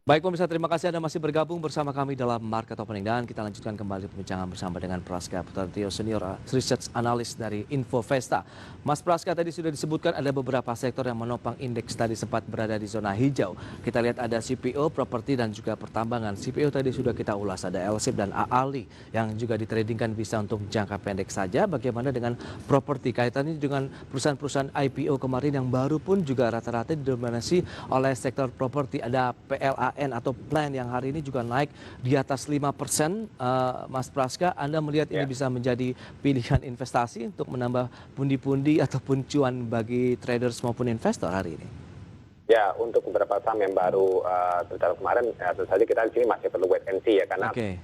Baik pemirsa, terima kasih Anda masih bergabung bersama kami dalam Market Opening dan kita lanjutkan kembali perbincangan bersama dengan Praska Putantio, Senior Research Analyst dari Infovesta. Mas Praska, tadi sudah disebutkan ada beberapa sektor yang menopang indeks tadi sempat berada di zona hijau. Kita lihat ada CPO, properti dan juga pertambangan. CPO tadi sudah kita ulas, ada LSIP dan AALI yang juga ditradingkan bisa untuk jangka pendek saja. Bagaimana dengan properti? Kaitannya dengan perusahaan-perusahaan IPO kemarin yang baru pun juga rata-rata didominasi oleh sektor properti. Ada PLAN atau plan yang hari ini juga naik di atas 5%. Mas Praska, Anda melihat ini Ya, bisa menjadi pilihan investasi untuk menambah pundi-pundi ataupun cuan bagi traders maupun investor hari ini? ya, untuk beberapa saham yang baru tercatat kemarin, ya, tentu saja kita di sini masih perlu wait and see ya, karena Oke.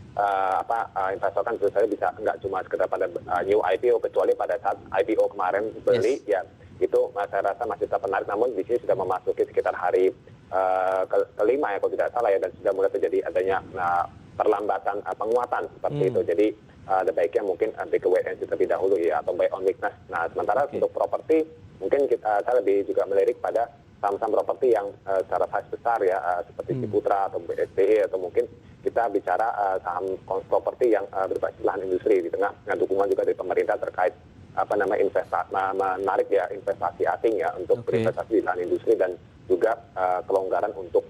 investor kan tentu saja bisa nggak cuma sekedar pada new IPO, kecuali pada saat IPO kemarin beli, Yes. ya itu saya rasa masih tetap menarik, namun di sini sudah memasuki sekitar hari kelima ya kalau tidak salah ya, dan sudah mulai terjadi adanya perlambatan penguatan seperti itu. Jadi ada baiknya mungkin ambil ke wait and see terlebih dahulu ya, atau buy on weakness. Nah, sementara Oke. untuk properti mungkin saya lebih juga melirik pada saham-saham properti yang secara size besar ya, seperti Ciputra atau BSDE, atau mungkin kita bicara saham properti yang berbasis lahan industri di tengah dengan dukungan juga dari pemerintah terkait investasi, menarik ya investasi asing ya untuk Oke. berinvestasi di lahan industri, dan juga kelonggaran untuk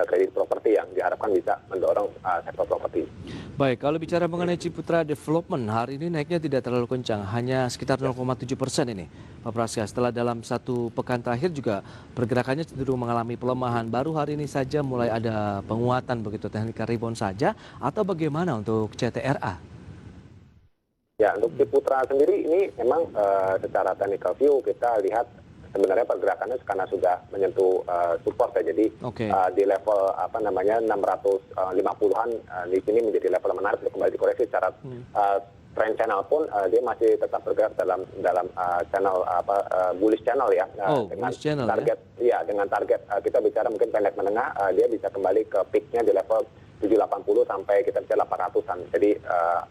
kredit properti yang diharapkan bisa mendorong sektor properti. Baik, kalau bicara mengenai Ciputra Development, hari ini naiknya tidak terlalu kencang, hanya sekitar 0,7% ini, Pak Praska. Setelah dalam satu pekan terakhir juga pergerakannya cenderung mengalami pelemahan. Baru hari ini saja mulai ada penguatan begitu, teknikal rebound saja, atau bagaimana untuk CTRA? Ya, untuk Ciputra sendiri ini memang secara technical view kita lihat sebenarnya pergerakannya karena sudah menyentuh support ya. Jadi Oke. di level 650-an di sini menjadi level yang menarik untuk kembali dikoreksi secara trend channel pun dia masih tetap bergerak dalam channel bullish channel ya. Oh, Dengan bullish channel ya? target dengan target kita bicara mungkin pendek menengah, dia bisa kembali ke peaknya di level 780 sampai kita bisa 800-an. Jadi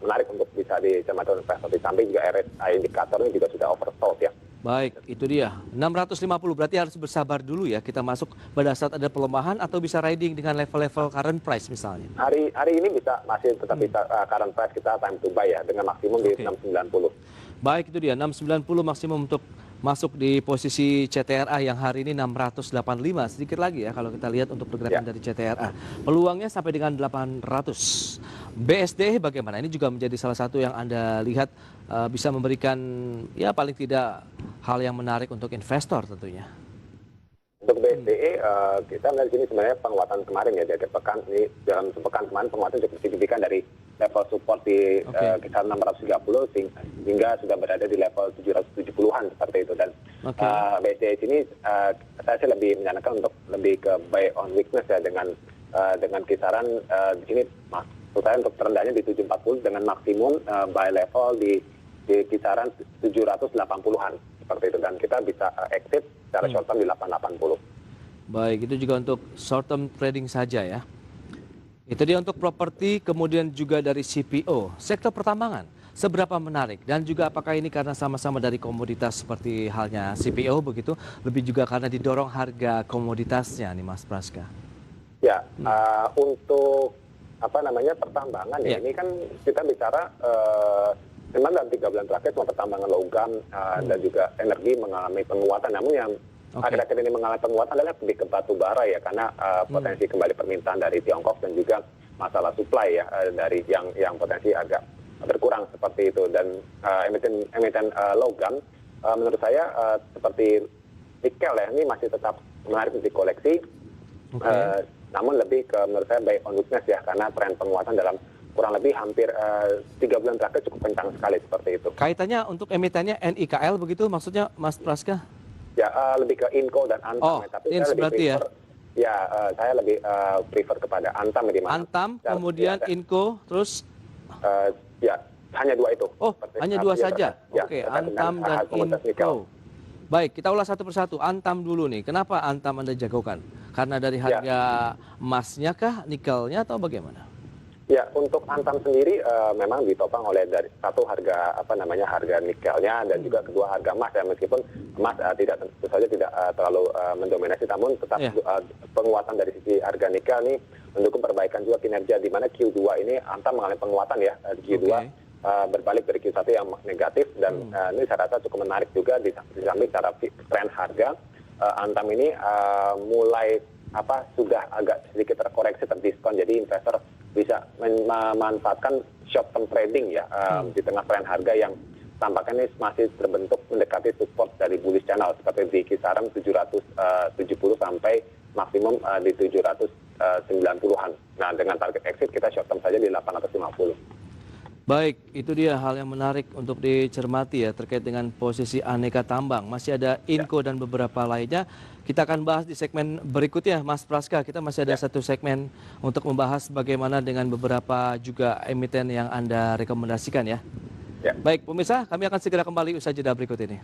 menarik untuk bisa dicermati oleh investor. Di samping juga RSI indikatornya juga sudah oversold ya. Baik, itu dia. 650 berarti harus bersabar dulu ya. Kita masuk pada saat ada pelemahan atau bisa riding dengan level-level current price misalnya. Hari ini masih tetap bisa current price kita time to buy ya, dengan maksimum di Oke. 690. Baik, itu dia 690 maksimum untuk masuk di posisi CTRA yang hari ini 685. Sedikit lagi ya kalau kita lihat untuk pergerakan Ya. dari CTRA. Peluangnya sampai dengan 800. BSD bagaimana? Ini juga menjadi salah satu yang Anda lihat bisa memberikan ya paling tidak hal yang menarik untuk investor tentunya. Untuk BSDE kita melihat di sini sebenarnya penguatan kemarin ya, dari pekan ini dalam sepekan kemarin penguatan cukup signifikan dari level support di Oke. kisaran 630 hingga sudah berada di level 770-an seperti itu. Dan Oke. BSDE sini saya sih lebih menyarankan untuk lebih ke buy on weakness ya, dengan kisaran di sini maksud saya untuk terendahnya di 740 dengan maksimum buy level di kisaran 780-an seperti itu, dan kita bisa exit secara short term di 880. Baik, itu juga untuk short term trading saja ya. Itu dia untuk properti, kemudian juga dari CPO. Sektor pertambangan, seberapa menarik? Dan juga apakah ini karena sama-sama dari komoditas seperti halnya CPO begitu, lebih juga karena didorong harga komoditasnya nih Mas Praska? Ya, untuk pertambangan ya, Ya. ini kan kita bicara memang dalam 3 bulan terakhir semua pertambangan logam dan juga energi mengalami penguatan. Namun yang Oke. akhir-akhir ini mengalami penguatan adalah lebih ke batu bara ya, karena potensi kembali permintaan dari Tiongkok dan juga masalah supply ya, dari yang potensi agak berkurang seperti itu. Dan emiten logam menurut saya seperti nikel ya, ini masih tetap menarik untuk dikoleksi. Oke. Namun lebih ke menurut saya buy on weakness ya, karena tren penguatan dalam kurang lebih hampir 3 bulan terakhir cukup kencang sekali seperti itu. Kaitannya untuk emitennya NIKL begitu maksudnya Mas Praska? Ya, lebih ke Inco dan Antam Oh, ya, tapi Ins saya lebih berarti ya? prefer saya lebih prefer kepada Antam di mana Antam, kemudian Inco, terus ya hanya dua itu. oh Seperti, hanya dua saja? ya, Oke, terkait dengan Antam dan komoditas nikel. Inco. Baik, kita ulas satu persatu. Antam dulu nih. Kenapa Antam Anda jagokan? Karena dari harga emasnya kah, nikelnya atau bagaimana? Ya, untuk Antam sendiri memang ditopang oleh dari satu harga harga nikelnya dan juga kedua harga emas ya, meskipun emas tidak tentu saja tidak terlalu mendominasi, namun tetap Ya. penguatan dari sisi harga nikel ini mendukung perbaikan juga kinerja, di mana Q2 ini Antam mengalami penguatan ya, Q2 Oke. berbalik dari Q1 yang negatif, dan ini saya rasa cukup menarik juga di samping secara tren harga. Antam ini mulai sudah agak sedikit terkoreksi, terdiskon, jadi investor bisa memanfaatkan short term trading ya di tengah tren harga yang tampaknya ini masih terbentuk mendekati support dari bullish channel seperti di kisaran 770 sampai maksimum di 790-an. Nah, dengan target exit kita short term saja di 850. Baik, itu dia hal yang menarik untuk dicermati ya terkait dengan posisi aneka tambang. Masih ada Inco dan beberapa lainnya. Kita akan bahas di segmen berikutnya, Mas Praska. Kita masih ada satu segmen untuk membahas bagaimana dengan beberapa juga emiten yang Anda rekomendasikan ya. Ya. Baik, pemirsa, kami akan segera kembali usai jeda berikut ini.